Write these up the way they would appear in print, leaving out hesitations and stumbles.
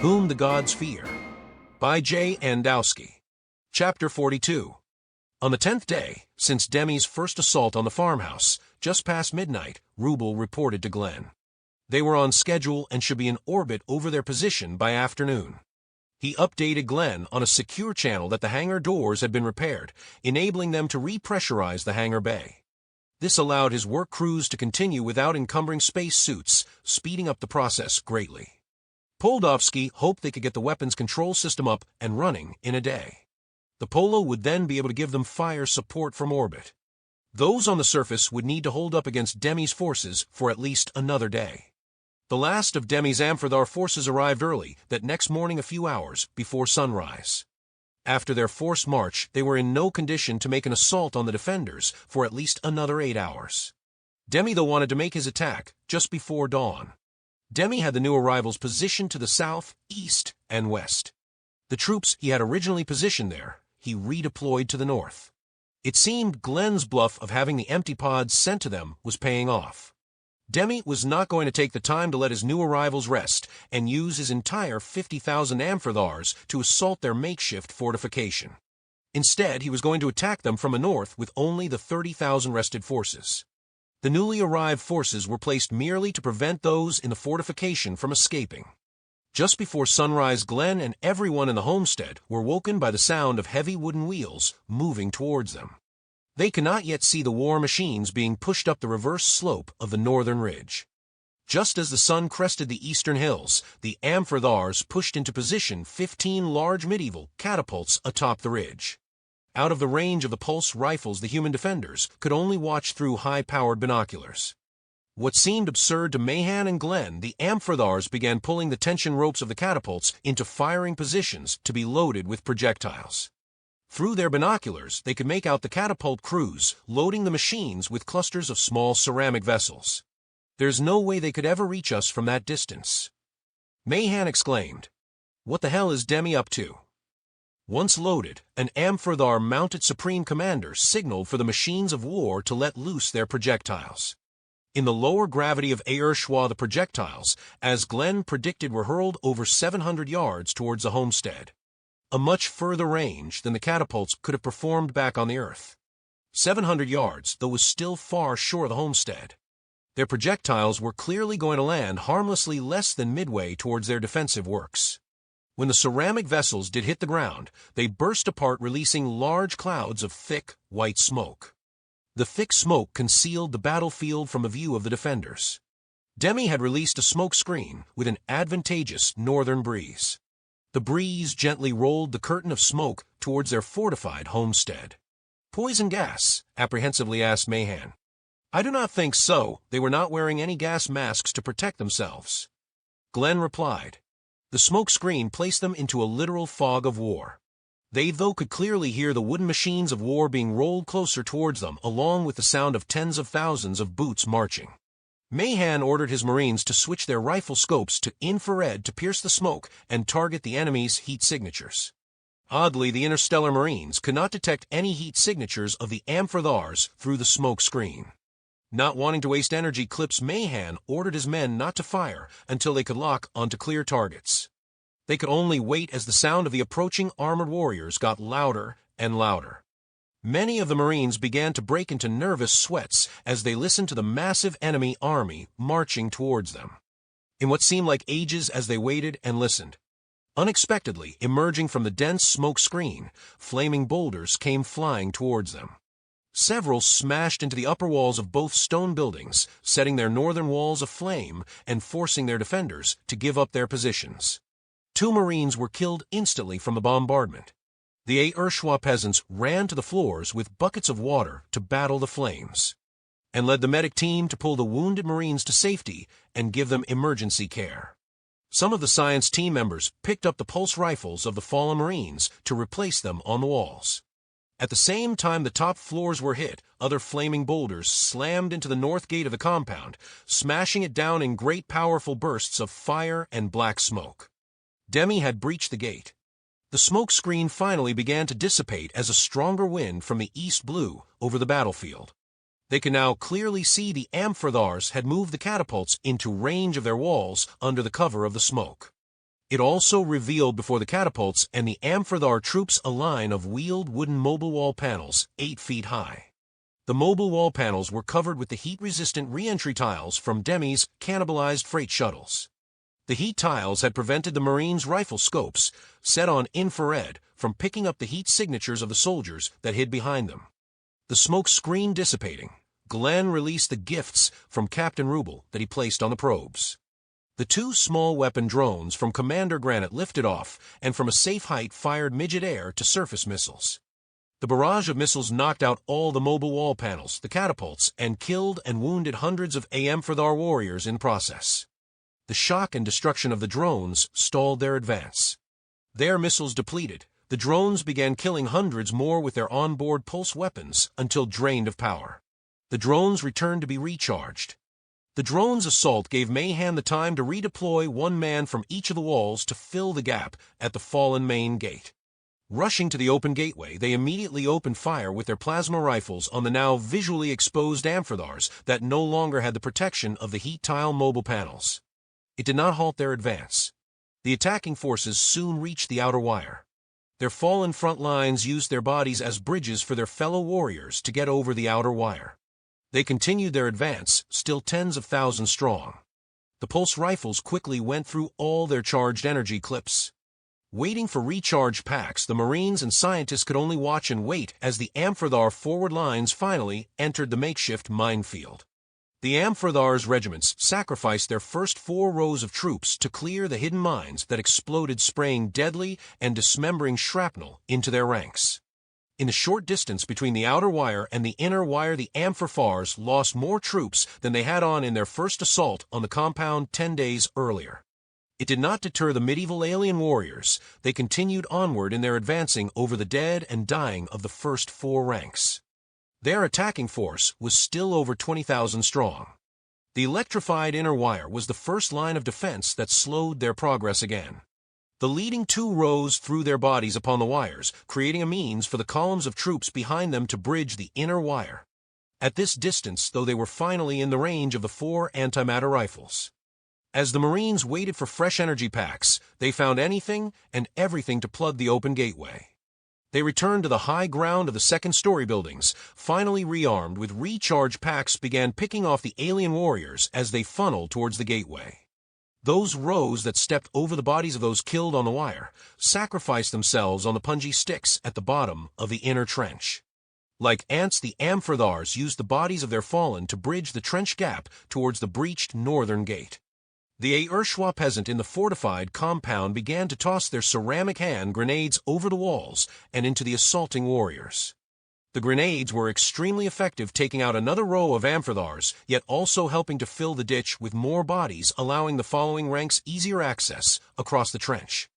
Whom the Gods Fear by Wdowski. Chapter 42. On the 10th day, since Demi's first assault on the farmhouse, just past midnight, Rubel reported to Glen. They were on schedule and should be in orbit over their position by afternoon. He updated Glen on a secure channel that the hangar doors had been repaired, enabling them to repressurize the hangar bay. This allowed his work crews to continue without encumbering space suits, speeding up the process greatly. Wdowski hoped they could get the weapons control system up and running in a day. The Polo would then be able to give them fire support from orbit. Those on the surface would need to hold up against Demi's forces for at least another day. The last of Demi's am-for-thars forces arrived early, that next morning a few hours before sunrise. After their forced march, they were in no condition to make an assault on the defenders for at least another 8 hours. Demi, though, wanted to make his attack just before dawn. Demi had the new arrivals positioned to the south, east, and west. The troops he had originally positioned there, he redeployed to the north. It seemed Glen's bluff of having the empty pods sent to them was paying off. Demi was not going to take the time to let his new arrivals rest and use his entire 50,000 am-for-thars to assault their makeshift fortification. Instead, he was going to attack them from the north with only the 30,000 rested forces. The newly arrived forces were placed merely to prevent those in the fortification from escaping. Just before sunrise, Glen and everyone in the homestead were woken by the sound of heavy wooden wheels moving towards them. They could not yet see the war machines being pushed up the reverse slope of the northern ridge. Just as the sun crested the eastern hills, the am-for-thars pushed into position 15 large medieval catapults atop the ridge. Out of the range of the pulse rifles, the human defenders could only watch through high-powered binoculars. What seemed absurd to Mayhan and Glen, the am-for-thars began pulling the tension ropes of the catapults into firing positions to be loaded with projectiles. Through their binoculars, they could make out the catapult crews loading the machines with clusters of small ceramic vessels. "There's no way they could ever reach us from that distance," Mayhan exclaimed. "What the hell is Demi up to?" Once loaded, an am-for-thars mounted Supreme Commander signaled for the machines of war to let loose their projectiles. In the lower gravity of A-er-shwaaaa, the projectiles, as Glen predicted, were hurled over 700 yards towards the homestead. A much further range than the catapults could have performed back on the earth. 700 yards, though, was still far short of the homestead. Their projectiles were clearly going to land harmlessly less than midway towards their defensive works. When the ceramic vessels did hit the ground, they burst apart, releasing large clouds of thick, white smoke. The thick smoke concealed the battlefield from a view of the defenders. Demi had released a smoke screen with an advantageous northern breeze. The breeze gently rolled the curtain of smoke towards their fortified homestead. "Poison gas?" apprehensively asked Mayhan. "I do not think so. They were not wearing any gas masks to protect themselves," Glen replied. The smoke screen placed them into a literal fog of war. They, though, could clearly hear the wooden machines of war being rolled closer towards them, along with the sound of tens of thousands of boots marching. Mayhan ordered his Marines to switch their rifle scopes to infrared to pierce the smoke and target the enemy's heat signatures. Oddly, the interstellar Marines could not detect any heat signatures of the am-for-thars through the smoke screen. Not wanting to waste energy clips, Mayhan ordered his men not to fire until they could lock onto clear targets. They could only wait as the sound of the approaching armored warriors got louder and louder. Many of the Marines began to break into nervous sweats as they listened to the massive enemy army marching towards them. In what seemed like ages as they waited and listened, unexpectedly, emerging from the dense smoke screen, flaming boulders came flying towards them. Several smashed into the upper walls of both stone buildings, setting their northern walls aflame and forcing their defenders to give up their positions. 2 Marines were killed instantly from the bombardment. The A-er-shwaaaa peasants ran to the floors with buckets of water to battle the flames, and led the medic team to pull the wounded Marines to safety and give them emergency care. Some of the science team members picked up the pulse rifles of the fallen Marines to replace them on the walls. At the same time the top floors were hit, other flaming boulders slammed into the north gate of the compound, smashing it down in great powerful bursts of fire and black smoke. Demi had breached the gate. The smoke screen finally began to dissipate as a stronger wind from the east blew over the battlefield. They could now clearly see the am-for-thars had moved the catapults into range of their walls under the cover of the smoke. It also revealed before the catapults and the am-for-thar troops a line of wheeled wooden mobile wall panels 8 feet high. The mobile wall panels were covered with the heat-resistant re-entry tiles from Demi's cannibalized freight shuttles. The heat tiles had prevented the Marines' rifle scopes, set on infrared, from picking up the heat signatures of the soldiers that hid behind them. The smoke screen dissipating, Glen released the gifts from Captain Ruble that he placed on the probes. The 2 small weapon drones from Commander Granite lifted off and from a safe height fired midget air-to-surface missiles. The barrage of missiles knocked out all the mobile wall panels, the catapults, and killed and wounded hundreds of am-for-thar warriors in process. The shock and destruction of the drones stalled their advance. Their missiles depleted, the drones began killing hundreds more with their onboard pulse weapons until drained of power. The drones returned to be recharged. The drones' assault gave Mayhem the time to redeploy 1 man from each of the walls to fill the gap at the fallen main gate. Rushing to the open gateway, they immediately opened fire with their plasma rifles on the now visually exposed am-for-thars that no longer had the protection of the heat tile mobile panels. It did not halt their advance. The attacking forces soon reached the outer wire. Their fallen front lines used their bodies as bridges for their fellow warriors to get over the outer wire. They continued their advance, still tens of thousands strong. The pulse rifles quickly went through all their charged energy clips. Waiting for recharge packs, the Marines and scientists could only watch and wait as the am-for-thar forward lines finally entered the makeshift minefield. The am-for-thars regiments sacrificed their first 4 rows of troops to clear the hidden mines that exploded, spraying deadly and dismembering shrapnel into their ranks. In the short distance between the outer wire and the inner wire, the am-for-thars lost more troops than they had on in their first assault on the compound 10 days earlier. It did not deter the medieval alien warriors. They continued onward in their advancing over the dead and dying of the first 4 ranks. Their attacking force was still over 20,000 strong. The electrified inner wire was the first line of defense that slowed their progress again. The leading 2 rows threw their bodies upon the wires, creating a means for the columns of troops behind them to bridge the inner wire. At this distance, though, they were finally in the range of the 4 antimatter rifles. As the Marines waited for fresh energy packs, they found anything and everything to plug the open gateway. They returned to the high ground of the second-story buildings, finally rearmed with recharge packs, began picking off the alien warriors as they funneled towards the gateway. Those rows that stepped over the bodies of those killed on the wire sacrificed themselves on the punji sticks at the bottom of the inner trench. Like ants, the am-for-thars used the bodies of their fallen to bridge the trench gap towards the breached northern gate. The A-er-shwaaaa peasant in the fortified compound began to toss their ceramic hand grenades over the walls and into the assaulting warriors. The grenades were extremely effective, taking out another row of am-for-thars, yet also helping to fill the ditch with more bodies, allowing the following ranks easier access across the trench.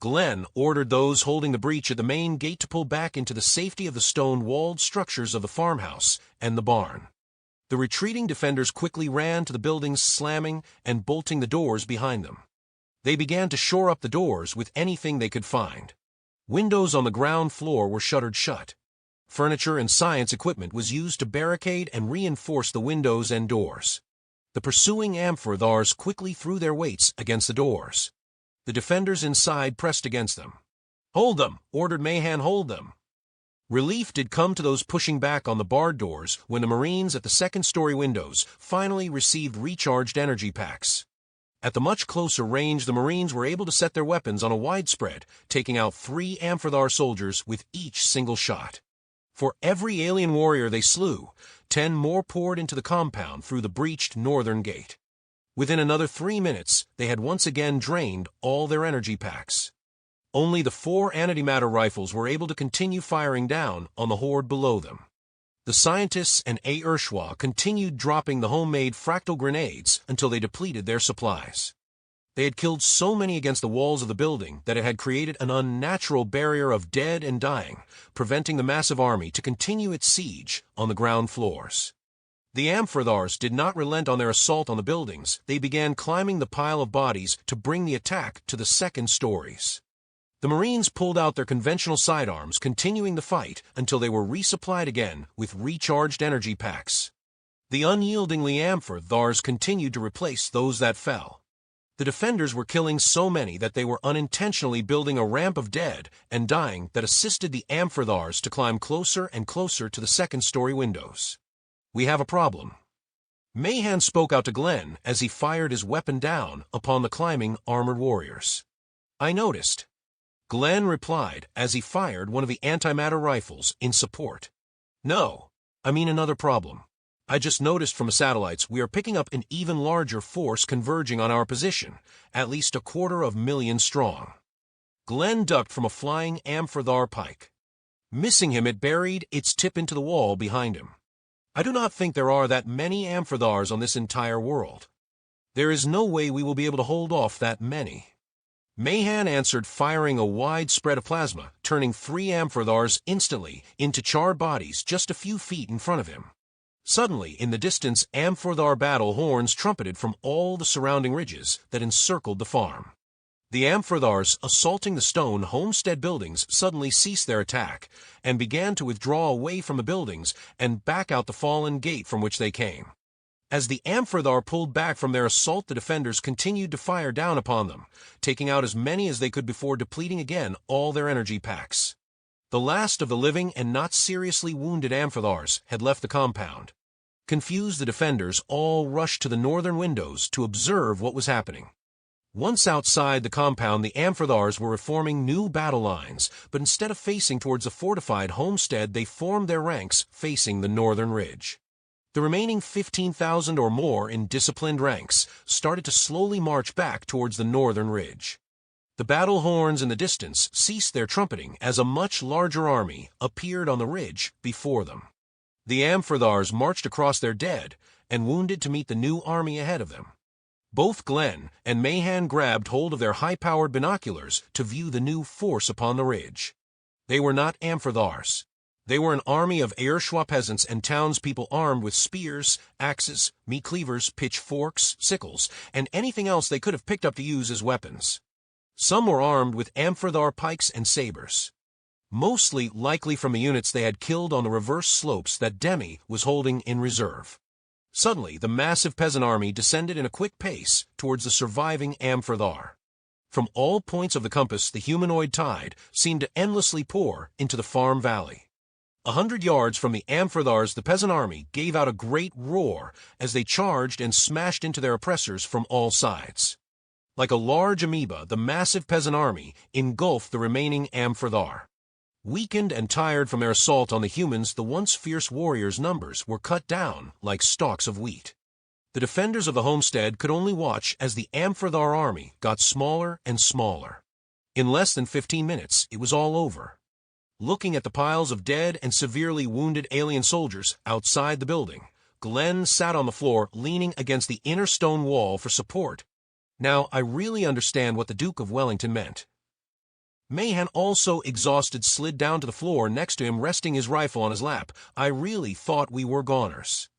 Glen ordered those holding the breach at the main gate to pull back into the safety of the stone-walled structures of the farmhouse and the barn. The retreating defenders quickly ran to the buildings, slamming and bolting the doors behind them. They began to shore up the doors with anything they could find. Windows on the ground floor were shuttered shut. Furniture and science equipment was used to barricade and reinforce the windows and doors. The pursuing am-for-thars quickly threw their weights against the doors. The defenders inside pressed against them. "Hold them!" ordered Mayhem. "Hold them!" Relief did come to those pushing back on the barred doors when the Marines at the second-story windows finally received recharged energy packs. At the much closer range, the Marines were able to set their weapons on a widespread, taking out 3 am-for-thar soldiers with each single shot. For every alien warrior they slew, 10 more poured into the compound through the breached northern gate. Within another 3 minutes, they had once again drained all their energy packs. Only the 4 antimatter rifles were able to continue firing down on the horde below them. The scientists and A-er-shwaaaa continued dropping the homemade fractal grenades until they depleted their supplies. They had killed so many against the walls of the building that it had created an unnatural barrier of dead and dying, preventing the massive army to continue its siege on the ground floors. The am-for-thars did not relent on their assault on the buildings. They began climbing the pile of bodies to bring the attack to the second stories. The Marines pulled out their conventional sidearms, continuing the fight until they were resupplied again with recharged energy packs. The unyieldingly am-for-thars continued to replace those that fell. The defenders were killing so many that they were unintentionally building a ramp of dead and dying that assisted the am-for-thars to climb closer and closer to the second-story windows. "We have a problem." Mahan spoke out to Glen as he fired his weapon down upon the climbing armored warriors. "I noticed," Glen replied as he fired one of the antimatter rifles in support. "No, I mean another problem. I just noticed from the satellites we are picking up an even larger force converging on our position, at least 250,000 strong." Glen ducked from a flying am-for-thar pike. Missing him, it buried its tip into the wall behind him. "I do not think there are that many am-for-thars on this entire world. There is no way we will be able to hold off that many." Mahan answered, firing a wide spread of plasma, turning 3 am-for-thars instantly into charred bodies just a few feet in front of him. Suddenly, in the distance, am-for-thar battle horns trumpeted from all the surrounding ridges that encircled the farm. The am-for-thars assaulting the stone homestead buildings suddenly ceased their attack and began to withdraw away from the buildings and back out the fallen gate from which they came. As the am-for-thar pulled back from their assault, the defenders continued to fire down upon them, taking out as many as they could before depleting again all their energy packs. The last of the living and not seriously wounded am-for-thars had left the compound. Confused, the defenders all rushed to the northern windows to observe what was happening. Once outside the compound, the am-for-thars were reforming new battle lines, but instead of facing towards the fortified homestead, they formed their ranks facing the northern ridge. The remaining 15,000 or more in disciplined ranks started to slowly march back towards the northern ridge. The battle horns in the distance ceased their trumpeting as a much larger army appeared on the ridge before them. The am-for-thars marched across their dead and wounded to meet the new army ahead of them. Both Glen and Mahan grabbed hold of their high-powered binoculars to view the new force upon the ridge. They were not am-for-thars. They were an army of A-er-shwaaaa peasants and townspeople armed with spears, axes, meat cleavers, pitchforks, sickles, and anything else they could have picked up to use as weapons. Some were armed with am-for-thar pikes and sabers, mostly likely from the units they had killed on the reverse slopes that Demi was holding in reserve. Suddenly, the massive peasant army descended in a quick pace towards the surviving am-for-thar. From all points of the compass, the humanoid tide seemed to endlessly pour into the farm valley. 100 yards from the am-for-thars, the peasant army gave out a great roar as they charged and smashed into their oppressors from all sides. Like a large amoeba, the massive peasant army engulfed the remaining am-for-thar. Weakened and tired from their assault on the humans, the once fierce warriors' numbers were cut down like stalks of wheat. The defenders of the homestead could only watch as the am-for-thar army got smaller and smaller. In less than 15 minutes, it was all over. Looking at the piles of dead and severely wounded alien soldiers outside the building, Glen sat on the floor, leaning against the inner stone wall for support. "Now, I really understand what the Duke of Wellington meant." Mahan, also exhausted, slid down to the floor next to him, resting his rifle on his lap. "I really thought we were goners."